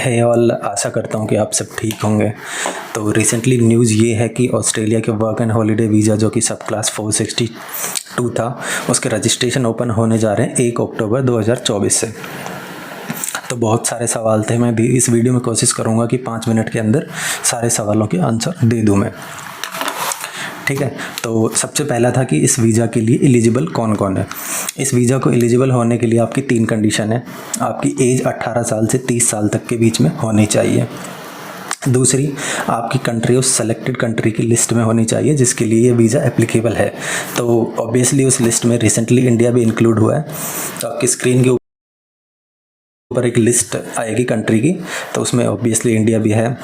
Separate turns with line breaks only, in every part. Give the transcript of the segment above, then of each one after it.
है ऑल, आशा करता हूँ कि आप सब ठीक होंगे। तो रिसेंटली न्यूज़ ये है कि ऑस्ट्रेलिया के वर्क एंड हॉलीडे वीज़ा जो कि सब क्लास 462 था, उसके रजिस्ट्रेशन ओपन होने जा रहे हैं 1 अक्टूबर 2024 से। तो बहुत सारे सवाल थे, मैं भी इस वीडियो में कोशिश करूँगा कि 5 मिनट के अंदर सारे सवालों के आंसर दे दूँ मैं। ठीक है, तो सबसे पहला था कि इस वीज़ा के लिए एलिजिबल कौन कौन है। इस वीज़ा को एलिजिबल होने के लिए आपकी 3 कंडीशन है। आपकी एज 18 साल से 30 साल तक के बीच में होनी चाहिए। दूसरी, आपकी कंट्री उस सेलेक्टेड कंट्री की लिस्ट में होनी चाहिए जिसके लिए ये वीज़ा एप्लीकेबल है। तो ऑब्वियसली उस लिस्ट में रिसेंटली इंडिया भी इंक्लूड हुआ है। तो आपकी स्क्रीन के ऊपर एक लिस्ट आएगी कंट्री की, तो उसमें ऑब्वियसली इंडिया भी है।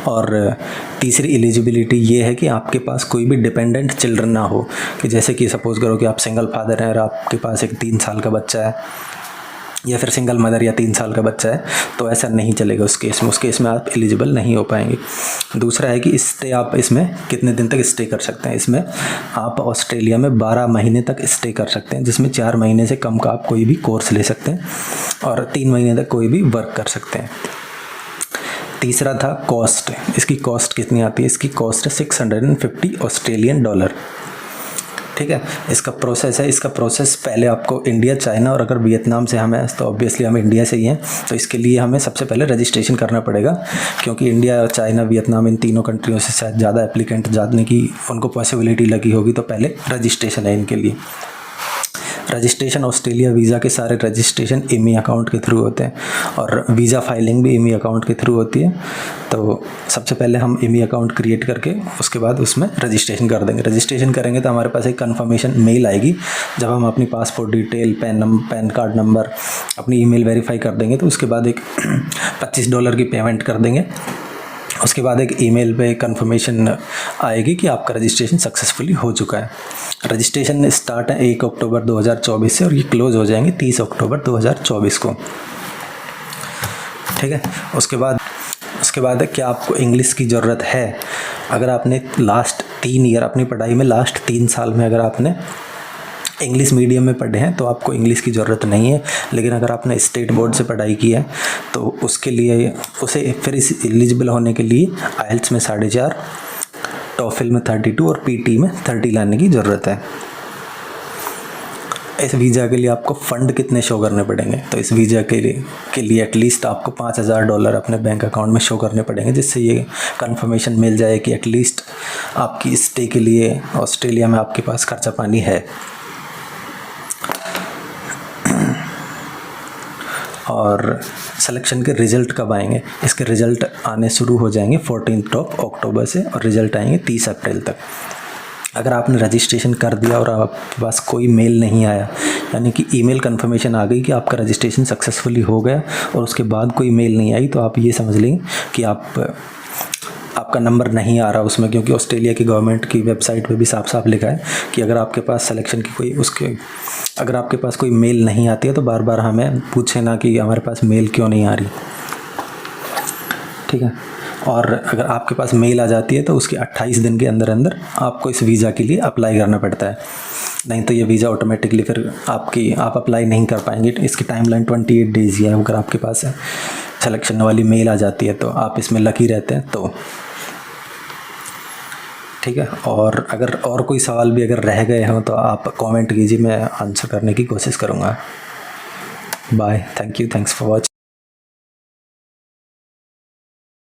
और तीसरी एलिजिबिलिटी ये है कि आपके पास कोई भी डिपेंडेंट चिल्ड्रन ना हो, कि जैसे कि सपोज़ करो कि आप सिंगल फादर हैं और आपके पास एक 3 साल का बच्चा है, या फिर सिंगल मदर या 3 साल का बच्चा है, तो ऐसा नहीं चलेगा उस केस में आप एलिजिबल नहीं हो पाएंगे। दूसरा है कि स्टे आप इसमें कितने दिन तक स्टे कर सकते हैं। इसमें आप ऑस्ट्रेलिया में 12 महीने तक स्टे कर सकते हैं, जिसमें 4 महीने से कम का आप कोई भी कोर्स ले सकते हैं और 3 महीने तक कोई भी वर्क कर सकते हैं। तीसरा था कॉस्ट। इसकी कॉस्ट कितनी आती है? इसकी कॉस्ट है 650 ऑस्ट्रेलियन डॉलर। ठीक है, इसका प्रोसेस है। इसका प्रोसेस पहले आपको इंडिया, चाइना और अगर वियतनाम से हम हैं तो ऑब्वियसली हम इंडिया से ही हैं, तो इसके लिए हमें सबसे पहले रजिस्ट्रेशन करना पड़ेगा, क्योंकि इंडिया, चाइना, वियतनाम इन तीनों कंट्रियों से शायद ज़्यादा एप्लीकेंट जाने की उनको पॉसिबिलिटी लगी होगी, तो पहले रजिस्ट्रेशन है इनके लिए। रजिस्ट्रेशन ऑस्ट्रेलिया वीज़ा के सारे रजिस्ट्रेशन ईमी अकाउंट के थ्रू होते हैं और वीज़ा फाइलिंग भी ईमी अकाउंट के थ्रू होती है। तो सबसे पहले हम ईमी अकाउंट क्रिएट करके उसके बाद उसमें रजिस्ट्रेशन कर देंगे। रजिस्ट्रेशन करेंगे तो हमारे पास एक कंफर्मेशन मेल आएगी। जब हम अपनी passport detail, pan card number, अपनी ईमेल वेरीफाई कर देंगे तो उसके बाद एक $25 की पेमेंट कर देंगे। उसके बाद एक ईमेल पे कंफर्मेशन आएगी कि आपका रजिस्ट्रेशन सक्सेसफुली हो चुका है। रजिस्ट्रेशन स्टार्ट है 1 अक्टूबर 2024 से और ये क्लोज़ हो जाएंगे 30 अक्टूबर 2024 को। ठीक है, उसके बाद है क्या आपको इंग्लिश की ज़रूरत है। अगर आपने लास्ट 3 ईयर अपनी पढ़ाई में, लास्ट 3 साल में अगर आपने इंग्लिश मीडियम में पढ़े हैं तो आपको इंग्लिश की ज़रूरत नहीं है। लेकिन अगर आपने स्टेट बोर्ड से पढ़ाई की है तो उसके लिए उसे फिर इस एलिजिबल होने के लिए आइल्स में 4.5, टॉफिल में 32 और पीटी में 30 लाने की ज़रूरत है। इस वीज़ा के लिए आपको फ़ंड कितने शो करने पड़ेंगे? तो इस वीज़ा के लिए एटलीस्ट आपको $5000 अपने बैंक अकाउंट में शो करने पड़ेंगे, जिससे ये कंफर्मेशन मिल जाए कि एटलीस्ट आपकी स्टे के लिए ऑस्ट्रेलिया में आपके पास खर्चा पानी है। और सिलेक्शन के रिज़ल्ट कब आएंगे? इसके रिज़ल्ट आने शुरू हो जाएंगे 14 अक्टूबर से और रिज़ल्ट आएंगे 30 अप्रैल तक। अगर आपने रजिस्ट्रेशन कर दिया और आपके पास कोई मेल नहीं आया, यानी कि ईमेल कंफर्मेशन आ गई कि आपका रजिस्ट्रेशन सक्सेसफुली हो गया और उसके बाद कोई मेल नहीं आई, तो आप ये समझ लेंगे कि आपका नंबर नहीं आ रहा उसमें, क्योंकि ऑस्ट्रेलिया की गवर्नमेंट की वेबसाइट पे भी साफ साफ लिखा है कि अगर आपके पास सिलेक्शन की अगर आपके पास कोई मेल नहीं आती है तो बार बार हमें पूछे ना कि हमारे पास मेल क्यों नहीं आ रही। ठीक है, और अगर आपके पास मेल आ जाती है तो उसके 28 दिन के अंदर अंदर आपको इस वीज़ा के लिए अप्लाई करना पड़ता है, नहीं तो ये वीज़ा ऑटोमेटिकली फिर आप अप्लाई नहीं कर पाएंगे। इसकी टाइमलाइन 28 डेज़ ही है। अगर आपके पास सिलेक्शन वाली मेल आ जाती है तो आप इसमें लकी रहते हैं। तो ठीक है, और अगर और कोई सवाल भी अगर रह गए हों तो आप कमेंट कीजिए, मैं आंसर करने की कोशिश करूँगा। Bye, thank you, thanks for watching.